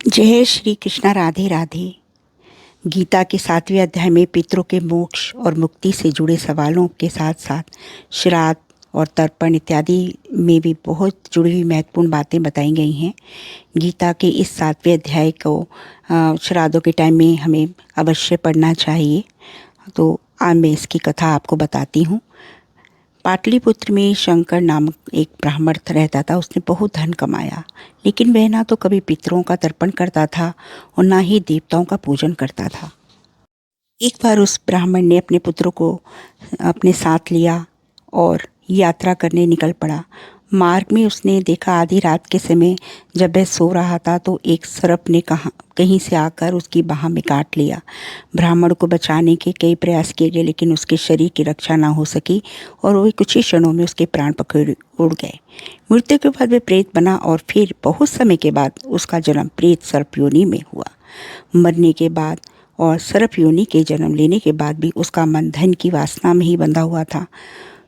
जय श्री कृष्णा। राधे राधे। गीता के 7वें अध्याय में पितरों के मोक्ष और मुक्ति से जुड़े सवालों के साथ साथ श्राद्ध और तर्पण इत्यादि में भी बहुत जुड़ी हुई महत्वपूर्ण बातें बताई गई हैं। गीता के इस 7वें अध्याय को श्राद्धों के टाइम में हमें अवश्य पढ़ना चाहिए। तो आज मैं इसकी कथा आपको बताती हूँ। पाटलिपुत्र में शंकर नामक एक ब्राह्मण रहता था। उसने बहुत धन कमाया, लेकिन वह ना तो कभी पितरों का तर्पण करता था और ना ही देवताओं का पूजन करता था। एक बार उस ब्राह्मण ने अपने पुत्रों को अपने साथ लिया और यात्रा करने निकल पड़ा। मार्ग में उसने देखा आधी रात के समय जब वह सो रहा था तो एक सर्प ने कहीं से आकर उसकी बाह में काट लिया। ब्राह्मण को बचाने के कई प्रयास किए गए, लेकिन उसके शरीर की रक्षा ना हो सकी और वह कुछ ही क्षणों में उसके प्राण पखेरु उड़ गए। मृत्यु के बाद वह प्रेत बना और फिर बहुत समय के बाद उसका जन्म प्रेत सर्प योनि में हुआ। मरने के बाद और सर्प योनि के जन्म लेने के बाद भी उसका मन धन की वासना में ही बंधा हुआ था।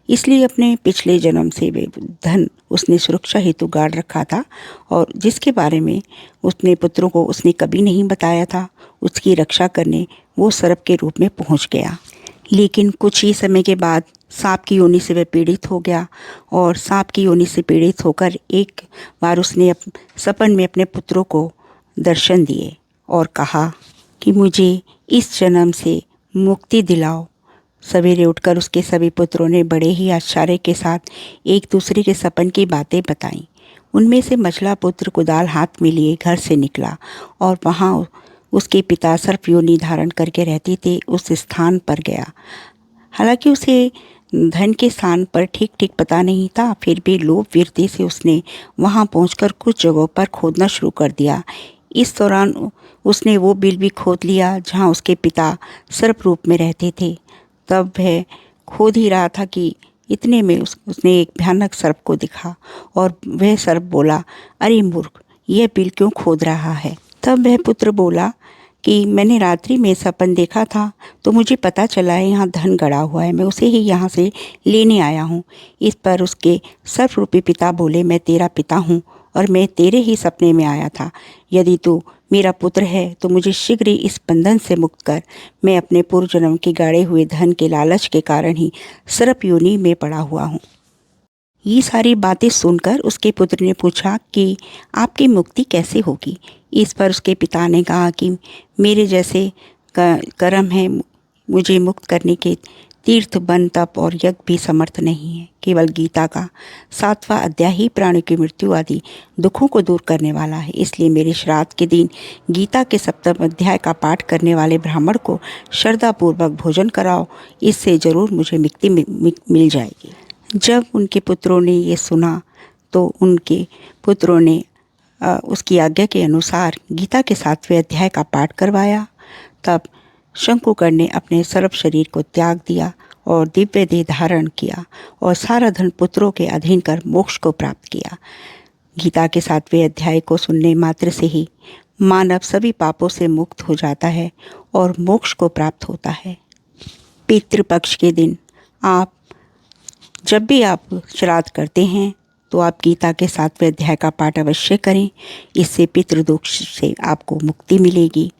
इसलिए अपने पिछले जन्म से वे धन उसने सुरक्षा हेतु गाड़ रखा था और जिसके बारे में उसने पुत्रों को उसने कभी नहीं बताया था, उसकी रक्षा करने वो सर्प के रूप में पहुंच गया। लेकिन कुछ ही समय के बाद सांप की योनि से वह पीड़ित हो गया और सांप की योनि से पीड़ित होकर एक बार उसने सपन में अपने पुत्रों को दर्शन दिए और कहा कि मुझे इस जन्म से मुक्ति दिलाओ। सवेरे उठकर उसके सभी पुत्रों ने बड़े ही आश्चर्य के साथ एक दूसरे के सपन की बातें बताईं। उनमें से मझला पुत्र कुदाल हाथ में लिए घर से निकला और वहाँ उसके पिता सर्प योनि धारण करके रहते थे उस स्थान पर गया। हालांकि उसे धन के स्थान पर ठीक ठीक पता नहीं था, फिर भी लोभ वृत्ति से उसने वहाँ पहुंचकर कुछ जगहों पर खोदना शुरू कर दिया। इस दौरान उसने वो बिल भी खोद लिया जहाँ उसके पिता सर्प रूप में रहते थे। तब वह खोद ही रहा था कि इतने में उसने एक भयानक सर्प को देखा और वह सर्प बोला, अरे मूर्ख, यह बिल क्यों खोद रहा है? तब वह पुत्र बोला कि मैंने रात्रि में सपन देखा था तो मुझे पता चला है यहाँ धन गड़ा हुआ है, मैं उसे ही यहाँ से लेने आया हूँ। इस पर उसके सर्प रूपी पिता बोले, मैं तेरा पिता हूँ और मैं तेरे ही सपने में आया था। यदि तू मेरा पुत्र है तो मुझे शीघ्र ही इस बंधन से मुक्त कर। मैं अपने पूर्व जन्म के गाड़े हुए धन के लालच के कारण ही सर्प योनि में पड़ा हुआ हूँ। ये सारी बातें सुनकर उसके पुत्र ने पूछा कि आपकी मुक्ति कैसे होगी? इस पर उसके पिता ने कहा कि मेरे जैसे कर्म है, मुझे मुक्त करने के तीर्थ, वन, तप और यज्ञ भी समर्थ नहीं है। केवल गीता का 7वां अध्याय ही प्राणी की मृत्यु आदि दुखों को दूर करने वाला है। इसलिए मेरे श्राद्ध के दिन गीता के 7वें अध्याय का पाठ करने वाले ब्राह्मण को श्रद्धापूर्वक भोजन कराओ, इससे जरूर मुझे मुक्ति मिल जाएगी। जब उनके पुत्रों ने ये सुना तो उनके पुत्रों ने उसकी आज्ञा के अनुसार गीता के 7वें अध्याय का पाठ करवाया। तब शंकुकर ने अपने सर्प शरीर को त्याग दिया और दिव्य देह धारण किया और सारा धन पुत्रों के अधीन कर मोक्ष को प्राप्त किया। गीता के 7वें अध्याय को सुनने मात्र से ही मानव सभी पापों से मुक्त हो जाता है और मोक्ष को प्राप्त होता है। पितृपक्ष के दिन जब भी आप श्राद्ध करते हैं तो आप गीता के 7वें अध्याय का पाठ अवश्य करें। इससे पितृदोष से आपको मुक्ति मिलेगी